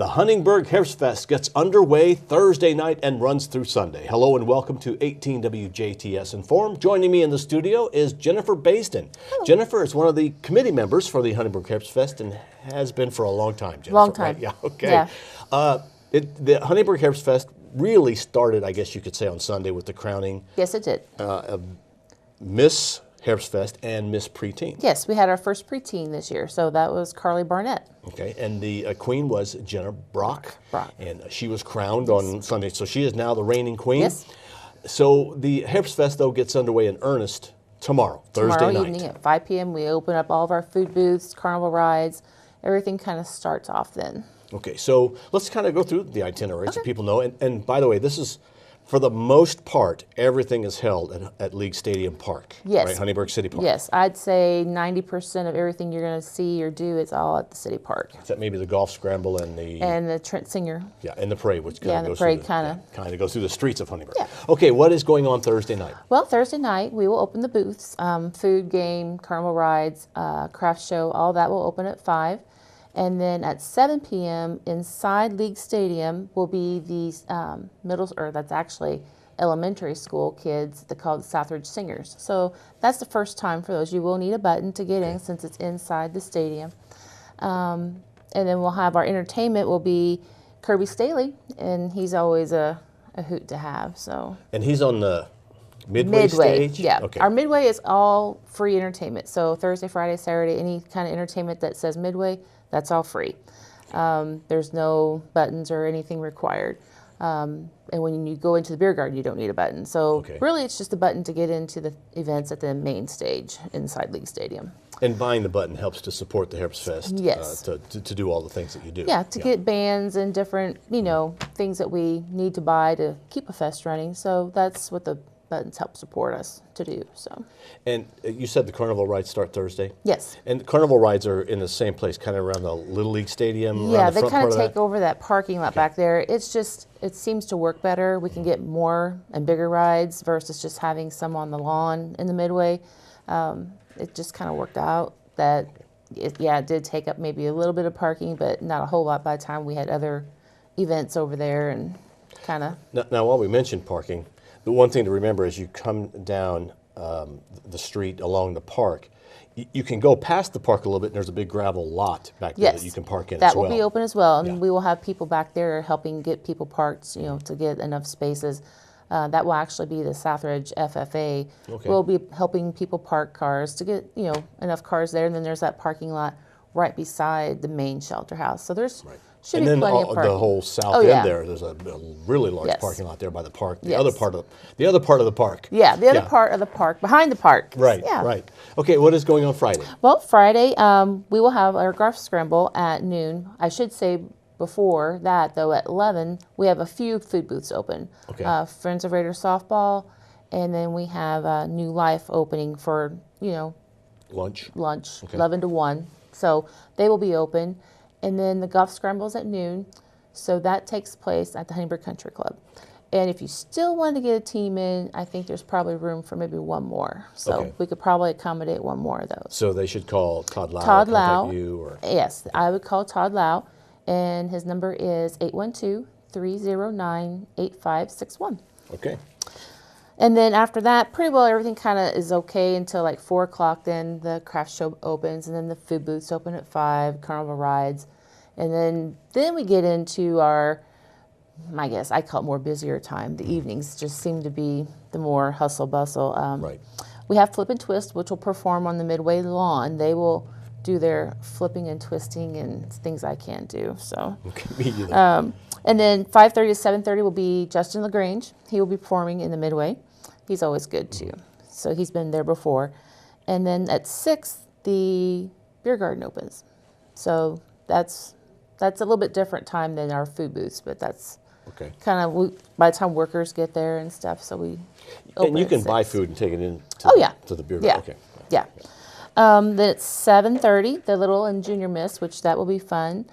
The Huntingburg Herbstfest gets underway Thursday night and runs through Sunday. Hello and welcome to 18 WJTS in.form. Joining me in the studio is Jennifer Baseden. Hello. Jennifer is one of the committee members for the Huntingburg Herbstfest and has been for a long time, Jennifer. Long time. Right? Yeah, okay. Yeah. The Huntingburg Herbstfest really started, I guess you could say, on Sunday with the crowning Yes, it did. of Miss Herbstfest and Miss Preteen. Yes, we had our first preteen this year, so that was Carly Barnett. Okay, and the queen was Jenna Brock. Brock. And she was crowned on Sunday, so she is now the reigning queen. Yes. So the Herbstfest, though, gets underway in earnest tomorrow, Thursday Tomorrow night. evening at 5 p.m. we open up all of our food booths, carnival rides. Everything kind of starts off then. Okay, so let's kind of go through the itinerary so people know. And by the way, this is, for the most part, everything is held at League Stadium Park. Yes. Right, Huntingburg City Park. Yes, I'd say 90% of everything you're going to see or do is all at the city park. Except maybe the golf scramble and the... And the Trent Singer. Yeah, and the parade, which Yeah, kind the of parade goes kinda- goes through the streets of Huntingburg. Yeah. Okay, what is going on Thursday night? Well, Thursday night we will open the booths, food, game, carnival rides, craft show, all that will open at 5. And then at 7 p.m. inside League Stadium will be the that's actually elementary school kids that call the Southridge Singers. So that's the first time for those. You will need a button to get in since it's inside the stadium. And then we'll have our entertainment will be Kirby Staley, and he's always a hoot to have. So. And he's on the midway stage? Yeah. Okay. Our midway is all free entertainment. So Thursday, Friday, Saturday, any kind of entertainment that says midway, that's all free. There's no buttons or anything required. And when you go into the beer garden, you don't need a button. So really it's just a button to get into the events at the main stage inside League Stadium. And buying the button helps to support the Herbstfest. Yes. To do all the things that you do. Yeah, to get bands and different, things that we need to buy to keep a fest running. So that's what the buttons help support us to do. So. And you said the carnival rides start Thursday? Yes. And the carnival rides are in the same place, kind of around the Little League Stadium? Yeah, around the they front kind part of take that? over that parking lot back there. It's just, it seems to work better. We can get more and bigger rides versus just having some on the lawn in the midway. It just kind of worked out that, it did take up maybe a little bit of parking, but not a whole lot by the time we had other events over there and kind of. Now, while we mentioned parking, the one thing to remember as you come down the street along the park, you can go past the park a little bit, and there's a big gravel lot back there that you can park in as well. That will be open as well, and we will have people back there helping get people parked, to get enough spaces. That will actually be the Southridge FFA. We'll be helping people park cars to get, enough cars there, and then there's that parking lot right beside the main shelter house. So there's should be plenty of parking. The whole south end there, there's a really large parking lot there by the park. The other part of the park. Yeah, the other part of the park, behind the park. Right, right. Okay, what is going on Friday? Well, Friday, we will have our golf scramble at noon. I should say before that, though, at 11, we have a few food booths open. Friends of Raiders softball, and then we have New Life opening for, lunch, 11 to 1. So they will be open. And then the golf scrambles at noon. So that takes place at the Huntingburg Country Club. And if you still want to get a team in, I think there's probably room for maybe one more. So we could probably accommodate one more of those. So they should call Todd Lau. Todd Lau. Contact you or... Yes, I would call Todd Lau. And his number is 812-309-8561. Okay. And then after that, pretty well everything kind of is okay until like 4 o'clock. Then the craft show opens, and then the food booths open at 5, carnival rides. And then we get into our, I guess I call it more busier time. The evenings just seem to be the more hustle bustle. We have Flip and Twist, which will perform on the Midway lawn. They will do their flipping and twisting and things I can't do. So. And then 5:30 to 7:30 will be Justin LaGrange. He will be performing in the Midway. He's always good too. So he's been there before. And then at 6, the beer garden opens. So that's a little bit different time than our food booths, but that's kind of by the time workers get there and stuff. So we open and you can at 6. buy food and take it in to the beer garden. Then it's 7:30, the Little and Junior Miss, which that will be fun.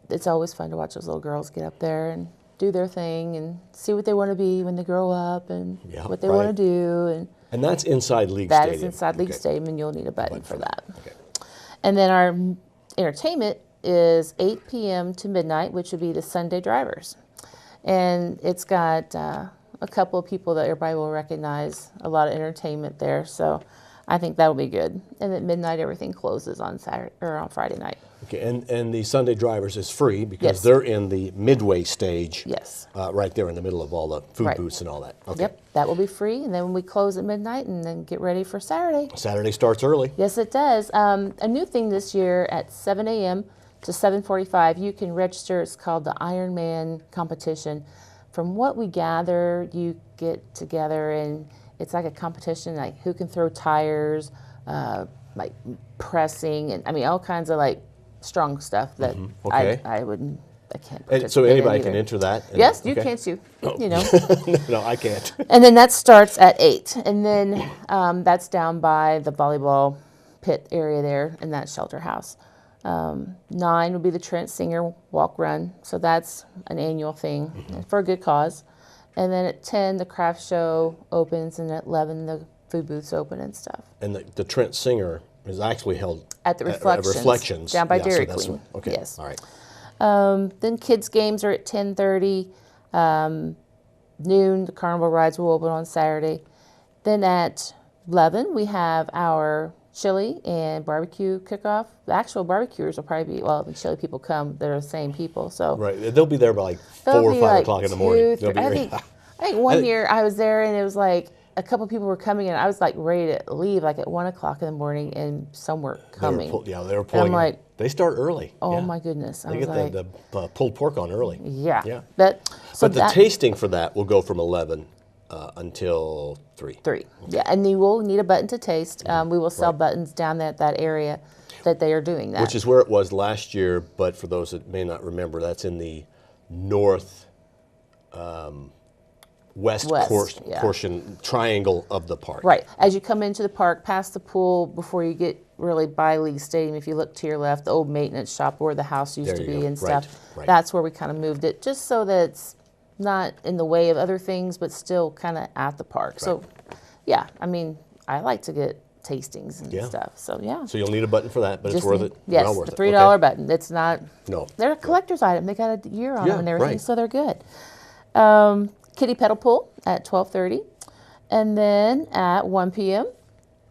It's always fun to watch those little girls get up there and do their thing and see what they want to be when they grow up and what they want to do. And that's inside League Stadium. That is inside League Stadium, and you'll need a button for that. And then our entertainment is 8 p.m. to midnight, which would be the Sunday drivers. And it's got a couple of people that everybody will recognize, a lot of entertainment there. So I think that'll be good. And at midnight, everything closes on Saturday or on Friday night. Okay, and the Sunday drivers is free because Yes. they're in the midway stage. Yes. Right there in the middle of all the food Right. booths and all that. Okay. Yep, that will be free. And then we close at midnight and then get ready for Saturday. Saturday starts early. Yes, it does. A new thing this year at 7 a.m. to 7:45, you can register. It's called the Ironman competition. From what we gather, you get together and it's like a competition, like who can throw tires, like pressing, and I mean all kinds of like strong stuff that Okay. I can't. And participate so anybody in can either. enter that? And- Yes, you okay. can too. You know. No, I can't. And then that starts at 8. And then that's down by the volleyball pit area there in that shelter house. 9 would be the Trent Singer Walk Run. So that's an annual thing for a good cause. And then at 10, the craft show opens. And at 11, the food booths open and stuff. And the Trent Singer is actually held At the Reflections. Reflections. Down by Yeah, so Dairy that's Queen. what- okay. Yes. All right. Then kids' games are at 10:30. Noon, the carnival rides will open on Saturday. Then at 11, we have our chili and barbecue cook-off. The actual barbecuers will probably be, well, the chili people come, they're the same people. So Right. They'll be there by like they'll 4 or be 5 like o'clock in the 2, morning. 3 They'll be I ready. think one year I was there and it was like a couple people were coming and I was like ready to leave like at 1 o'clock in the morning and some were coming. They were And pulling. I'm like, they start early. oh yeah. my goodness. I They was get like, the pulled pork on early. yeah. Yeah. But But the tasting for that will go from 11 until 3. 3. Yeah, and you will need a button to taste. We will sell buttons down at that area that they are doing that. Which is where it was last year, but for those that may not remember, that's in the north west yeah. portion triangle of the park. Right. As you come into the park, past the pool, before you get really by League Stadium, if you look to your left, the old maintenance shop where the house used There to you be go. and Right, stuff, right. that's where we kind of moved it, just so that it's not in the way of other things, but still kind of at the park. So, yeah, I mean, I like to get tastings and Yeah. stuff. So, yeah. So you'll need a button for that, but it's Just worth need- it. Yes, well worth the it. $3 Okay. button. It's not. No. They're a collector's item. They got a year on Yeah, them and everything, right. so they're good. Kiddie pedal pool at 12:30, and then at 1 p.m.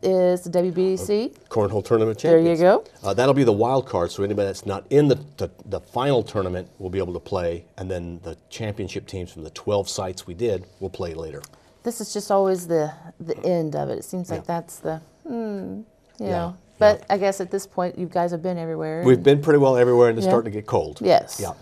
is the WBDC. Cornhole Tournament There Champions. you go. That'll be the wild card, so anybody that's not in the final tournament will be able to play, and then the championship teams from the 12 sites we did will play later. This is just always the end of it. It seems like Yeah. that's the you Yeah, know. But I guess at this point, you guys have been everywhere. We've been pretty well everywhere, and it's Yeah. starting to get cold. Yes. Yeah.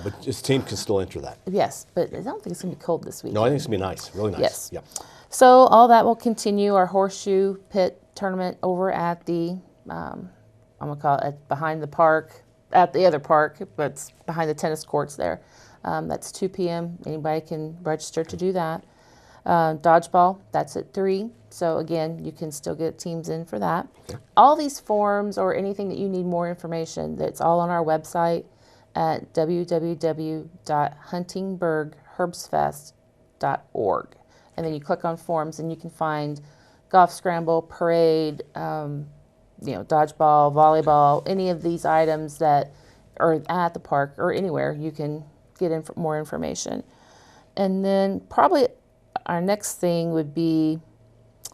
But this team can still enter that. Yes, but I don't think it's gonna be cold this week. No, I think it's going to be nice, really nice. Yes. Yep. So all that will continue. Our horseshoe pit tournament over at the, I'm gonna call it behind the park, at the other park, but it's behind the tennis courts there. That's 2 p.m. Anybody can register to do that. Dodgeball, that's at 3. So again, you can still get teams in for that. All these forms or anything that you need more information, that's all on our website at www.huntingburgherbstfest.org. And then you click on forms and you can find golf scramble, parade, dodgeball, volleyball, any of these items that are at the park or anywhere, you can get more information. And then probably our next thing would be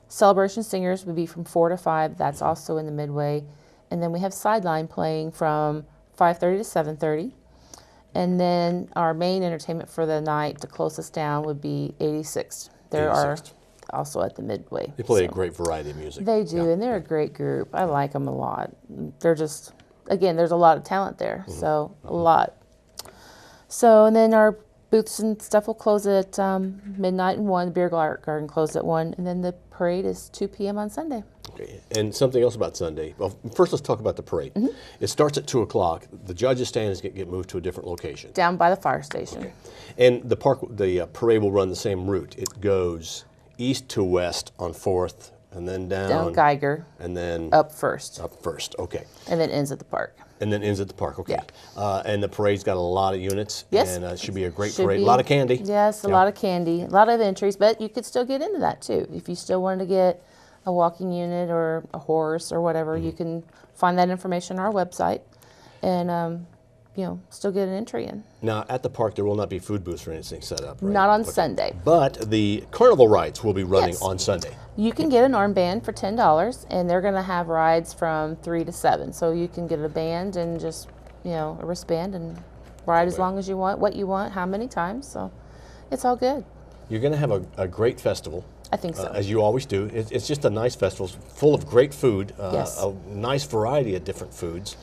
Celebration Singers would be from 4 to 5. That's also in the midway. And then we have Sideline playing from 5:30 to 7:30. And then our main entertainment for the night to close us down would be 86. They are 86th. also at the midway. They play a So great variety of music. they do, and they're a great group. I like them a lot. They're just, again, there's a lot of talent there, so a lot. So, and then our booths and stuff will close at midnight and 1. The beer garden closes at 1, and then the parade is 2 p.m. on Sunday. Okay. And something else about Sunday. Well, first let's talk about the parade. It starts at 2 o'clock. The judges' stand is going to get moved to a different location. Down by the fire station. And the parade will run the same route. It goes east to west on 4th, and then Down Geiger, and then up first, up first. Okay. and then ends at the park. And then ends at the park. Okay. Yeah. And the parade's got a lot of units. Yes. And it should be a great Should parade. be. A lot of candy. Yes, a lot of candy, a lot of entries, but you could still get into that too. If you still wanted to get a walking unit or a horse or whatever, you can find that information on our website. and still get an entry in. Now, at the park, there will not be food booths or anything set up, right? Not on Sunday. But the carnival rides will be running Yes. on Sunday. You can get an armband for $10, and they're going to have rides from 3 to 7. So you can get a band and just, a wristband and ride as long as you want, what you want, how many times. So it's all good. You're going to have a great festival. I think so. As you always do. It's just a nice festival, full of great food, Yes. a nice variety of different foods,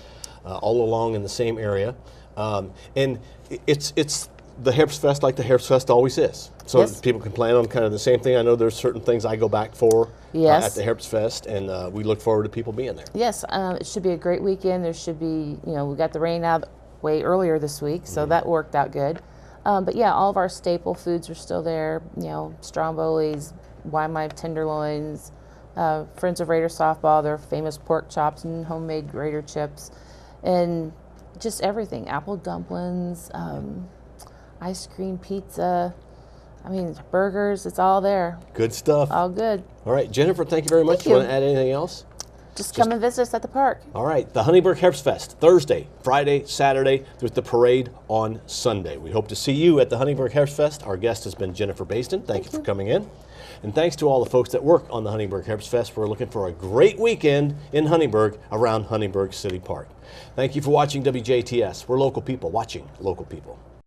all along in the same area. And it's the Herbstfest like the Herbstfest always is. So Yes. people can plan on kind of the same thing. I know there's certain things I go back for Yes. at the Herbstfest, and we look forward to people being there. Yes, it should be a great weekend. There should be, we got the rain out way earlier this week, so that worked out good. But yeah, all of our staple foods are still there. Strombolis, Weimar tenderloins, Friends of Raider softball, their famous pork chops and homemade Raider chips, and just everything. Apple dumplings, ice cream, pizza. Burgers. It's all there. Good stuff. All good. All right, Jennifer, thank you very much. Thank You want you. to add anything else? Just come and visit us at the park. All right, the Huntingburg Herbstfest, Thursday, Friday, Saturday, with the parade on Sunday. We hope to see you at the Huntingburg Herbstfest. Our guest has been Jennifer Baseden. Thank you for coming in. And thanks to all the folks that work on the Huntingburg Herbstfest. We're looking for a great weekend in Huntingburg around Huntingburg City Park. Thank you for watching WJTS. We're local people watching local people.